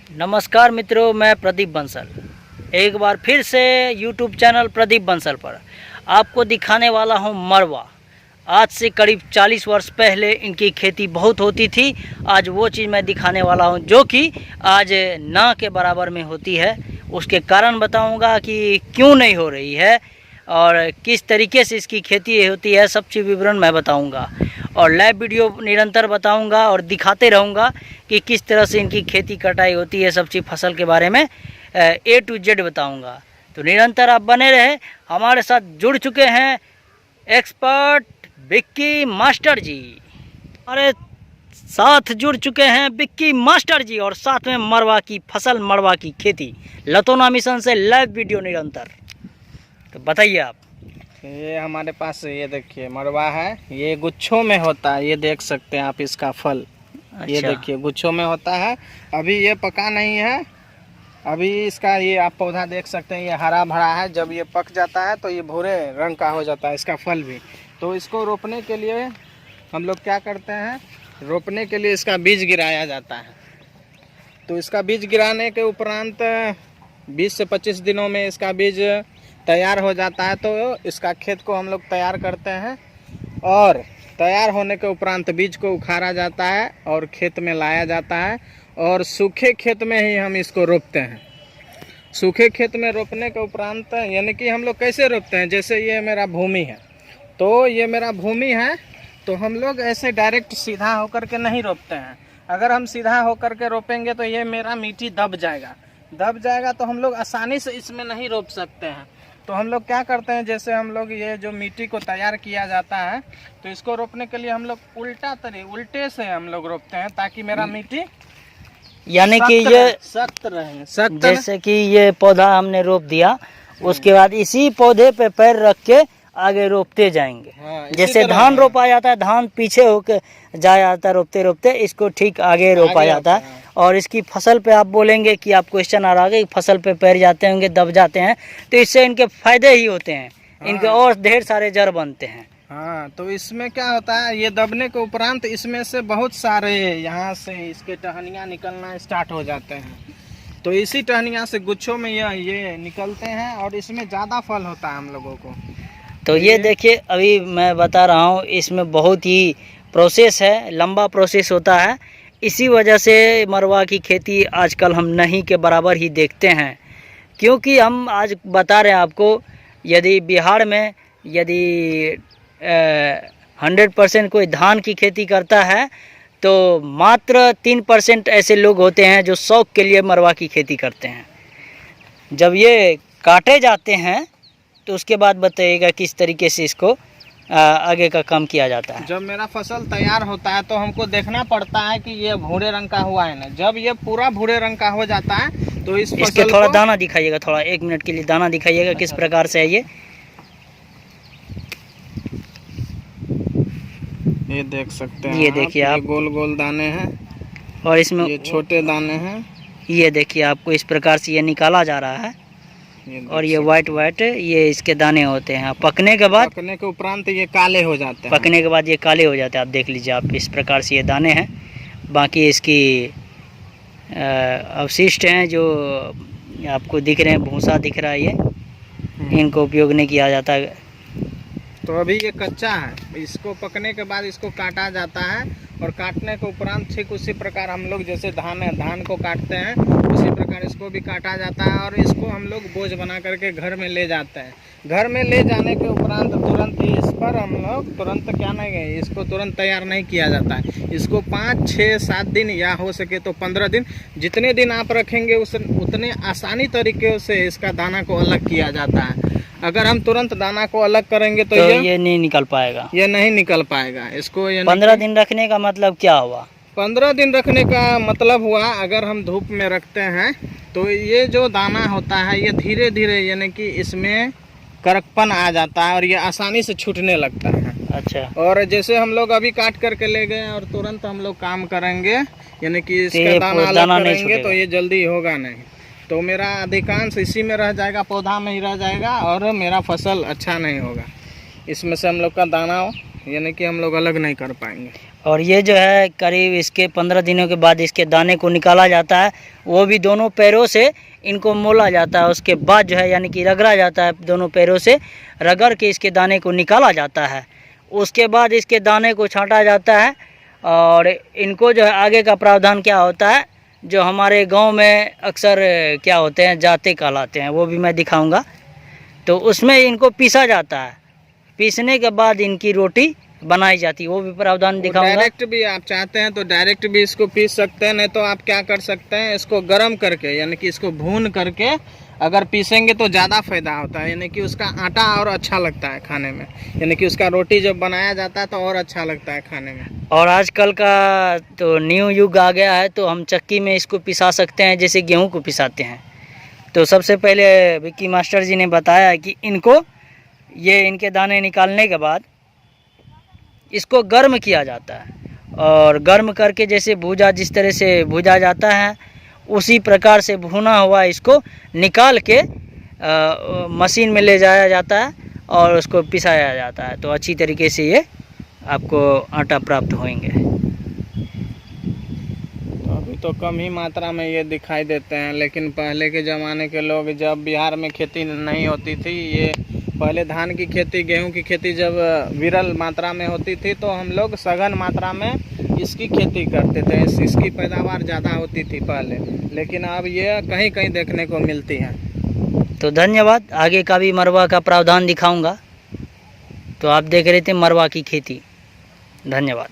नमस्कार मित्रों, मैं प्रदीप बंसल एक बार फिर से YouTube चैनल प्रदीप बंसल पर आपको दिखाने वाला हूं मरवा। आज से करीब 40 वर्ष पहले इनकी खेती बहुत होती थी। आज वो चीज़ मैं दिखाने वाला हूं जो कि आज ना के बराबर में होती है। उसके कारण बताऊंगा कि क्यों नहीं हो रही है और किस तरीके से इसकी खेती होती है, सब चीज़ विवरण मैं बताऊंगा और लाइव वीडियो निरंतर बताऊंगा और दिखाते रहूंगा कि किस तरह से इनकी खेती कटाई होती है। सब चीज़ फसल के बारे में A to Z बताऊंगा। तो निरंतर आप बने रहे। हमारे साथ जुड़ चुके हैं एक्सपर्ट विक्की मास्टर जी, हमारे साथ जुड़ चुके हैं विक्की मास्टर जी और साथ में मरवा की फसल, मरवा की खेती, लतोना मिशन से लाइव वीडियो निरंतर। तो बताइए आप। ये हमारे पास ये देखिए मरवा है, ये गुच्छों में होता है। ये देख सकते हैं आप इसका फल। अच्छा। ये देखिए गुच्छों में होता है। अभी ये पका नहीं है। अभी इसका ये आप पौधा देख सकते हैं, ये हरा भरा है। जब ये पक जाता है तो ये भूरे रंग का हो जाता है इसका फल भी। तो इसको रोपने के लिए हम लोग क्या करते हैं, रोपने के लिए इसका बीज गिराया जाता है। तो इसका बीज गिराने के उपरांत 20 से 25 दिनों में इसका बीज तैयार हो जाता है। तो इसका खेत को हम लोग तैयार करते हैं और तैयार होने के उपरांत बीज को उखाड़ा जाता है और खेत में लाया जाता है और सूखे खेत में ही हम इसको रोपते हैं। सूखे खेत में रोपने के उपरांत यानी कि हम लोग कैसे रोपते हैं, जैसे ये मेरा भूमि है, तो ये मेरा भूमि है, तो हम लोग ऐसे डायरेक्ट सीधा होकर के नहीं रोपते हैं। अगर हम सीधा होकर के रोपेंगे तो ये मेरा मिट्टी दब जाएगा तो हम लोग आसानी से इसमें नहीं रोप सकते हैं। तो हम लोग क्या करते हैं, जैसे हम लोग ये जो मिट्टी को तैयार किया जाता है तो इसको रोपने के लिए हम लोग उल्टे से हम लोग रोपते हैं ताकि मेरा मिट्टी यानी कि ये सख्त रहे। जैसे कि ये पौधा हमने रोप दिया, उसके बाद इसी पौधे पे पैर रख के आगे रोपते जाएंगे। हाँ, जैसे धान रोपा जाता है, धान पीछे होके जाया जाता है, रोपते रोपते इसको ठीक आगे रोपा जाता है। और इसकी फसल पे आप बोलेंगे कि आप क्वेश्चन आ रहा है कि फसल पे पैर जाते होंगे, दब जाते हैं, तो इससे इनके फायदे ही होते हैं। हाँ। इनके और ढेर सारे जड़ बनते हैं। हाँ, तो इसमें क्या होता है, ये दबने के उपरांत इसमें से बहुत सारे यहाँ से इसके टहनियाँ निकलना स्टार्ट हो जाते हैं। तो इसी टहनियाँ से गुच्छों में ये निकलते हैं और इसमें ज़्यादा फल होता है हम लोगों को। तो ये देखिए, अभी मैं बता रहा हूँ, इसमें बहुत ही प्रोसेस है, लंबा प्रोसेस होता है। इसी वजह से मरवा की खेती आजकल हम नहीं के बराबर ही देखते हैं, क्योंकि हम आज बता रहे हैं आपको, यदि बिहार में यदि 100% कोई धान की खेती करता है तो मात्र 3% ऐसे लोग होते हैं जो शौक के लिए मरवा की खेती करते हैं। जब ये काटे जाते हैं तो उसके बाद बताइएगा किस तरीके से इसको आगे का काम किया जाता है। जब मेरा फसल तैयार होता है तो हमको देखना पड़ता है कि ये भूरे रंग का हुआ है ना। जब ये पूरा भूरे रंग का हो जाता है तो इस इसके थोड़ा दाना दिखाइएगा, थोड़ा 1 मिनट के लिए दाना दिखाइएगा किस प्रकार से है ये देख सकते हैं। ये देखिए आप, गोल गोल दाने हैं और इसमें ये छोटे दाने हैं। ये देखिए, आपको इस प्रकार से ये निकाला जा रहा है और ये वाइट ये इसके दाने होते हैं। पकने के उपरांत ये काले हो जाते हैं। पकने के बाद ये काले हो जाते हैं। आप देख लीजिए, आप इस प्रकार से ये दाने हैं। बाकी इसकी अवशिष्ट हैं जो आपको दिख रहे हैं, भूसा दिख रहा है, ये इनको उपयोग नहीं किया जाता है। तो अभी ये कच्चा है, इसको पकने के बाद इसको काटा जाता है और काटने के उपरांत ठीक उसी प्रकार हम लोग जैसे धान को काटते हैं उसी प्रकार इसको भी काटा जाता है और इसको हम लोग बोझ बना करके घर में ले जाते हैं। घर में ले जाने के उपरांत तुरंत ही इस पर हम लोग इसको तुरंत तैयार नहीं किया जाता है। इसको 5, 6, 7 दिन या हो सके तो 15 दिन, जितने दिन आप रखेंगे उतने आसानी तरीके से इसका दाना को अलग किया जाता है। अगर हम तुरंत दाना को अलग करेंगे तो ये नहीं निकल पाएगा। ये नहीं निकल पाएगा। इसको 15 दिन रखने का मतलब क्या हुआ? 15 दिन रखने का मतलब हुआ, अगर हम धूप में रखते हैं तो ये जो दाना होता है ये धीरे धीरे यानी कि इसमें कड़कपन आ जाता है और ये आसानी से छूटने लगता है। अच्छा। और जैसे हम लोग अभी काट करके ले गए और तुरंत हम लोग काम करेंगे यानी कि इसका दाना अलग करेंगे तो ये जल्दी होगा नहीं। तो मेरा अधिकांश इसी में रह जाएगा, पौधा में ही रह जाएगा और मेरा फसल अच्छा नहीं होगा। इसमें से हम लोग का दाना यानी कि हम लोग अलग नहीं कर पाएंगे। और ये जो है करीब इसके 15 दिनों के बाद इसके दाने को निकाला जाता है, वो भी दोनों पैरों से इनको मोला जाता है। उसके बाद जो है यानी कि रगड़ा जाता है, दोनों पैरों से रगड़ के इसके दाने को निकाला जाता है। उसके बाद इसके दाने को छांटा जाता है और इनको जो है आगे का प्रावधान क्या होता है, जो हमारे गांव में अक्सर क्या होते हैं जाते कहलाते हैं, वो भी मैं दिखाऊंगा। तो उसमें इनको पीसा जाता है, पीसने के बाद इनकी रोटी बनाई जाती है, वो भी प्रावधान दिखाऊंगा। डायरेक्ट भी आप चाहते हैं तो डायरेक्ट भी इसको पीस सकते हैं, नहीं तो आप क्या कर सकते हैं, इसको गर्म करके यानी कि इसको भून करके अगर पीसेंगे तो ज़्यादा फायदा होता है, यानी कि उसका आटा और अच्छा लगता है खाने में, यानी कि उसका रोटी जब बनाया जाता है तो और अच्छा लगता है खाने में। और आजकल का तो न्यू युग आ गया है, तो हम चक्की में इसको पिसा सकते हैं जैसे गेहूं को पिसाते हैं। तो सबसे पहले विक्की मास्टर जी ने बताया कि इनको ये इनके दाने निकालने के बाद इसको गर्म किया जाता है, और गर्म करके जैसे भूजा जिस तरह से भूजा जाता है उसी प्रकार से भुना हुआ इसको निकाल के मशीन में ले जाया जाता है और उसको पिसाया जाता है। तो अच्छी तरीके से ये आपको आटा प्राप्त होंगे। तो अभी तो कम ही मात्रा में ये दिखाई देते हैं, लेकिन पहले के ज़माने के लोग जब बिहार में खेती नहीं होती थी, ये पहले धान की खेती गेहूं की खेती जब विरल मात्रा में होती थी तो हम लोग सघन मात्रा में इसकी खेती करते थे, इसकी पैदावार ज़्यादा होती थी पहले, लेकिन अब ये कहीं कहीं देखने को मिलती है। तो धन्यवाद। आगे का भी मरवा का प्रावधान दिखाऊंगा। तो आप देख रहे थे मरवा की खेती। धन्यवाद।